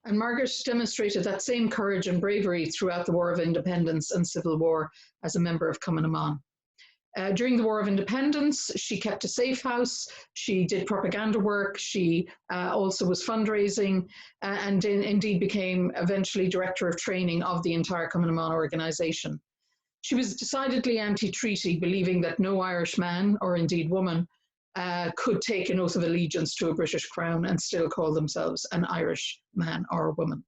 And Margaret demonstrated that same courage and bravery throughout the War of Independence and Civil War as a member of Cumann na mBan. During the War of Independence, she kept a safe house, she did propaganda work, she also was fundraising, and indeed became eventually director of training of the entire Cumann na mBan organisation. She was decidedly anti-treaty, believing that no Irish man, or indeed woman, could take an oath of allegiance to a British crown and still call themselves an Irish man or woman.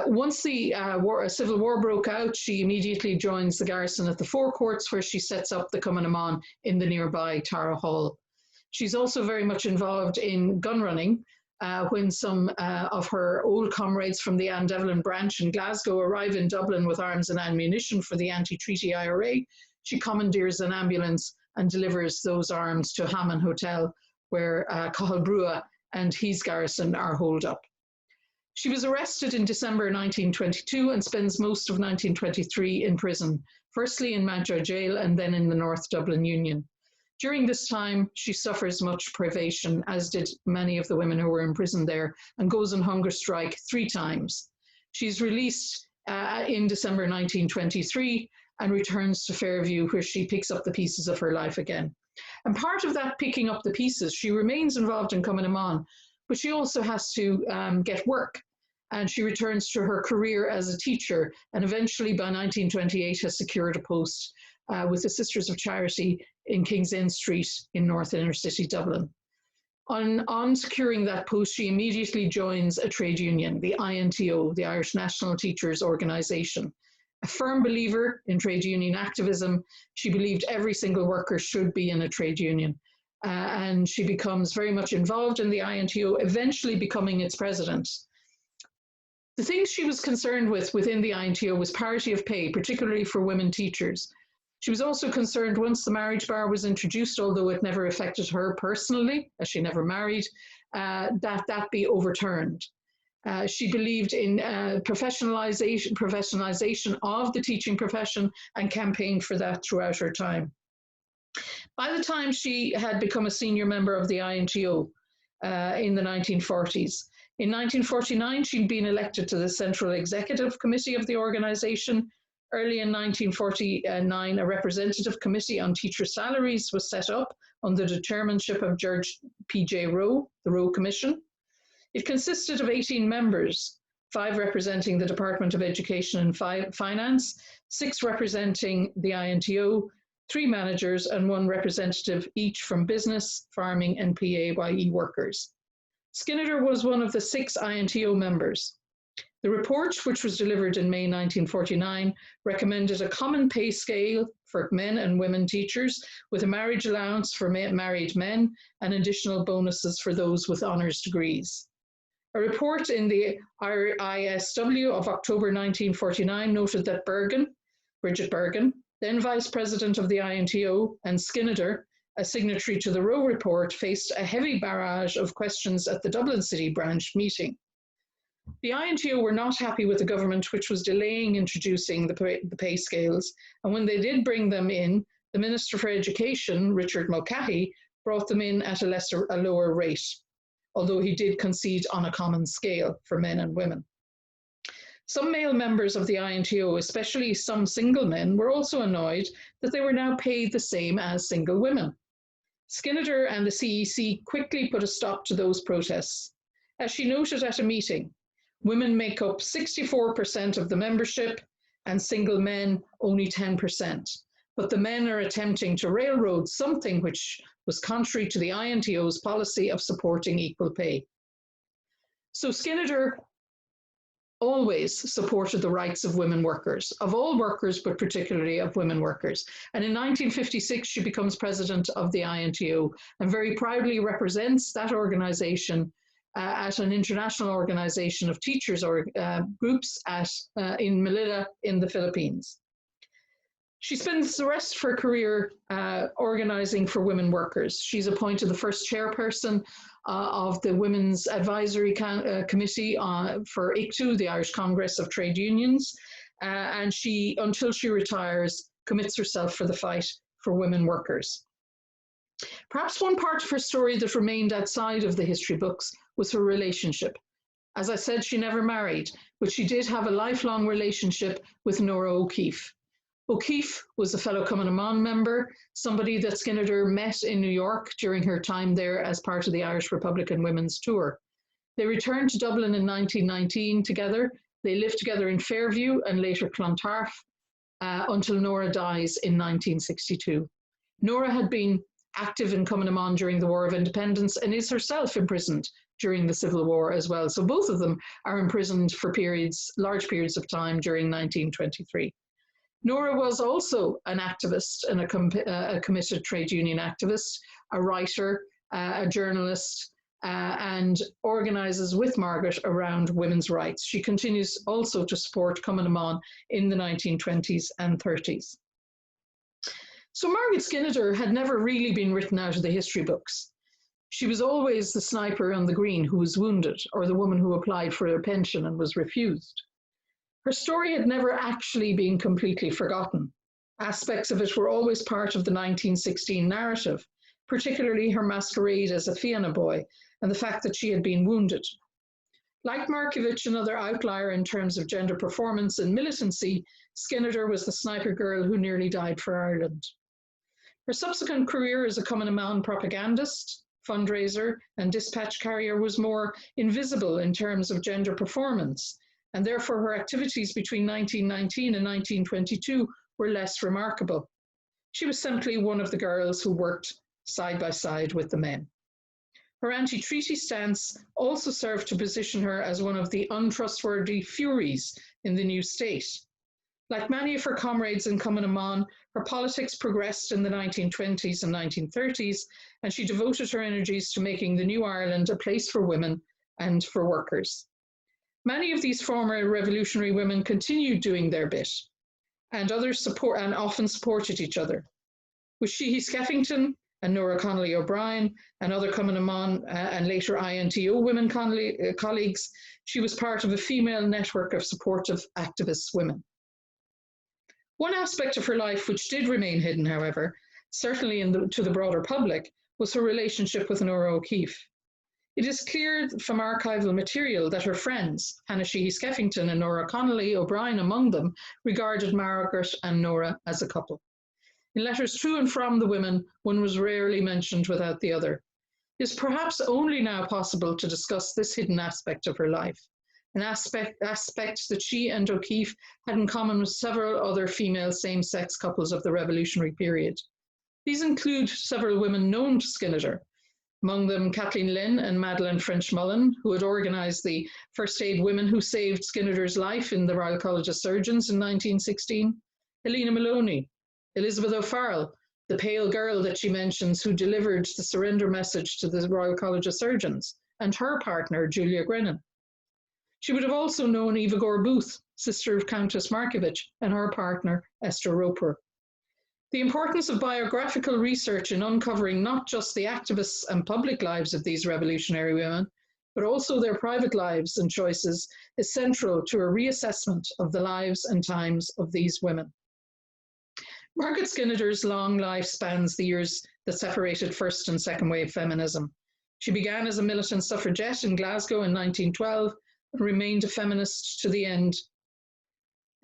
Once the Civil War broke out, she immediately joins the garrison at the Four Courts, where she sets up the Cumann na mBan in the nearby Tara Hall. She's also very much involved in gun running. When some of her old comrades from the Anne Devlin branch in Glasgow arrive in Dublin with arms and ammunition for the anti-treaty IRA, she commandeers an ambulance and delivers those arms to Hammond Hotel, where Cathal Brugha and his garrison are holed up. She was arrested in December 1922 and spends most of 1923 in prison, firstly in Mountjoy Jail and then in the North Dublin Union. During this time, she suffers much privation, as did many of the women who were imprisoned there, and goes on hunger strike 3 times. She's released in December 1923 and returns to Fairview, where she picks up the pieces of her life again. And part of that picking up the pieces, she remains involved in Cumann na mBan, but she also has to get work. And she returns to her career as a teacher, and eventually by 1928 has secured a post with the Sisters of Charity in King's Inn Street in North Inner City Dublin. On securing that post, she immediately joins a trade union, the INTO, the Irish National Teachers Organisation. A firm believer in trade union activism, she believed every single worker should be in a trade union. And she becomes very much involved in the INTO, eventually becoming its president. The things she was concerned with within the INTO was parity of pay, particularly for women teachers. She was also concerned once the marriage bar was introduced, although it never affected her personally, as she never married, that be overturned. She believed in professionalization of the teaching profession and campaigned for that throughout her time. By the time she had become a senior member of the INTO in the 1940s, in 1949, she'd been elected to the Central Executive Committee of the organisation. Early in 1949, a representative committee on teacher salaries was set up under the chairmanship of Judge P.J. Rowe, the Rowe Commission. It consisted of 18 members, 5 representing the Department of Education and Finance, 6 representing the INTO, 3 managers and 1 representative each from business, farming and PAYE workers. Skinner was one of the 6 INTO members. The report, which was delivered in May 1949, recommended a common pay scale for men and women teachers with a marriage allowance for married men and additional bonuses for those with honours degrees. A report in the ISW of October 1949 noted that Bridget Bergen, then Vice President of the INTO, and Skinner, a signatory to the Rowe report, faced a heavy barrage of questions at the Dublin City branch meeting. The INTO were not happy with the government, which was delaying introducing the pay scales, and when they did bring them in, the Minister for Education, Richard Mulcahy, brought them in at a lower rate, although he did concede on a common scale for men and women. Some male members of the INTO, especially some single men, were also annoyed that they were now paid the same as single women. Skinner and the CEC quickly put a stop to those protests. As she noted at a meeting, women make up 64% of the membership and single men only 10%. But the men are attempting to railroad something which was contrary to the INTO's policy of supporting equal pay. So Skinner always supported the rights of women workers, of all workers, but particularly of women workers. And in 1956, she becomes president of the INTO and very proudly represents that organization at an international organization of teachers or groups in Manila in the Philippines. She spends the rest of her career organizing for women workers. She's appointed the first chairperson of the Women's Advisory Committee for ICTU, the Irish Congress of Trade Unions, and she, until she retires, commits herself for the fight for women workers. Perhaps one part of her story that remained outside of the history books was her relationship As I said, she never married, but she did have a lifelong relationship with Nora O'Keeffe. O'Keeffe was a fellow Cumann na mBan member, somebody that Skinner met in New York during her time there as part of the Irish Republican Women's Tour. They returned to Dublin in 1919 together. They lived together in Fairview and later Clontarf until Nora dies in 1962. Nora had been active in Cumann na mBan during the War of Independence and is herself imprisoned during the Civil War as well. So both of them are imprisoned for large periods of time during 1923. Nora was also an activist and a committed trade union activist, a writer, a journalist, and organises with Margaret around women's rights. She continues also to support Cumann na mBan in the 1920s and 30s. So Margaret Skinner had never really been written out of the history books. She was always the sniper on the green who was wounded, or the woman who applied for a pension and was refused. Her story had never actually been completely forgotten. Aspects of it were always part of the 1916 narrative, particularly her masquerade as a Fianna boy and the fact that she had been wounded. Like Markievicz, another outlier in terms of gender performance and militancy, Skinner was the sniper girl who nearly died for Ireland. Her subsequent career as a Cumann na mBan propagandist, fundraiser, and dispatch carrier was more invisible in terms of gender performance, and therefore her activities between 1919 and 1922 were less remarkable. She was simply one of the girls who worked side by side with the men. Her anti-treaty stance also served to position her as one of the untrustworthy furies in the new state. Like many of her comrades in Cumann na mBan, her politics progressed in the 1920s and 1930s, and she devoted her energies to making the new Ireland a place for women and for workers. Many of these former revolutionary women continued doing their bit, and others often supported each other. With Sheehy Skeffington and Nora Connolly O'Brien and other Cumann na mBan and later INTO women colleagues, she was part of a female network of supportive activist women. One aspect of her life which did remain hidden, however, certainly to the broader public, was her relationship with Nora O'Keeffe. It is clear from archival material that her friends, Hannah Sheehy Skeffington and Nora Connolly O'Brien among them, regarded Margaret and Nora as a couple. In letters to and from the women, one was rarely mentioned without the other. It is perhaps only now possible to discuss this hidden aspect of her life, an aspect that she and O'Keeffe had in common with several other female same-sex couples of the revolutionary period. These include several women known to Skinner, among them Kathleen Lynn and Madeleine French-Mullen, who had organised the first aid women who saved Skinner's life in the Royal College of Surgeons in 1916, Helena Maloney, Elizabeth O'Farrell, the pale girl that she mentions who delivered the surrender message to the Royal College of Surgeons, and her partner, Julia Grennan. She would have also known Eva Gore Booth, sister of Countess Markievicz, and her partner, Esther Roper. The importance of biographical research in uncovering not just the activists and public lives of these revolutionary women, but also their private lives and choices is central to a reassessment of the lives and times of these women. Margaret Skinner's long life spans the years that separated first and second wave feminism. She began as a militant suffragette in Glasgow in 1912 and remained a feminist to the end.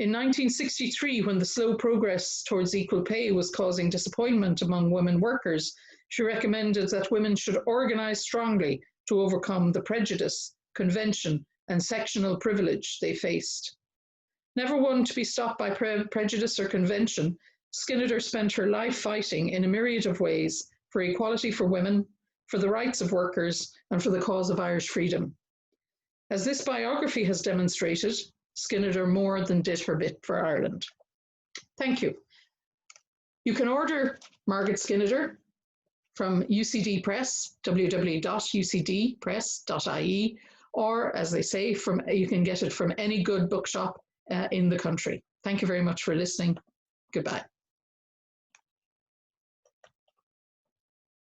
In 1963, when the slow progress towards equal pay was causing disappointment among women workers, she recommended that women should organise strongly to overcome the prejudice, convention, and sectional privilege they faced. Never one to be stopped by prejudice or convention, Skinner spent her life fighting in a myriad of ways for equality for women, for the rights of workers, and for the cause of Irish freedom. As this biography has demonstrated, Skinner more than did her bit for Ireland. Thank you. You can order Margaret Skinner from UCD Press, www.ucdpress.ie, or as they say, you can get it from any good bookshop in the country. Thank you very much for listening. Goodbye.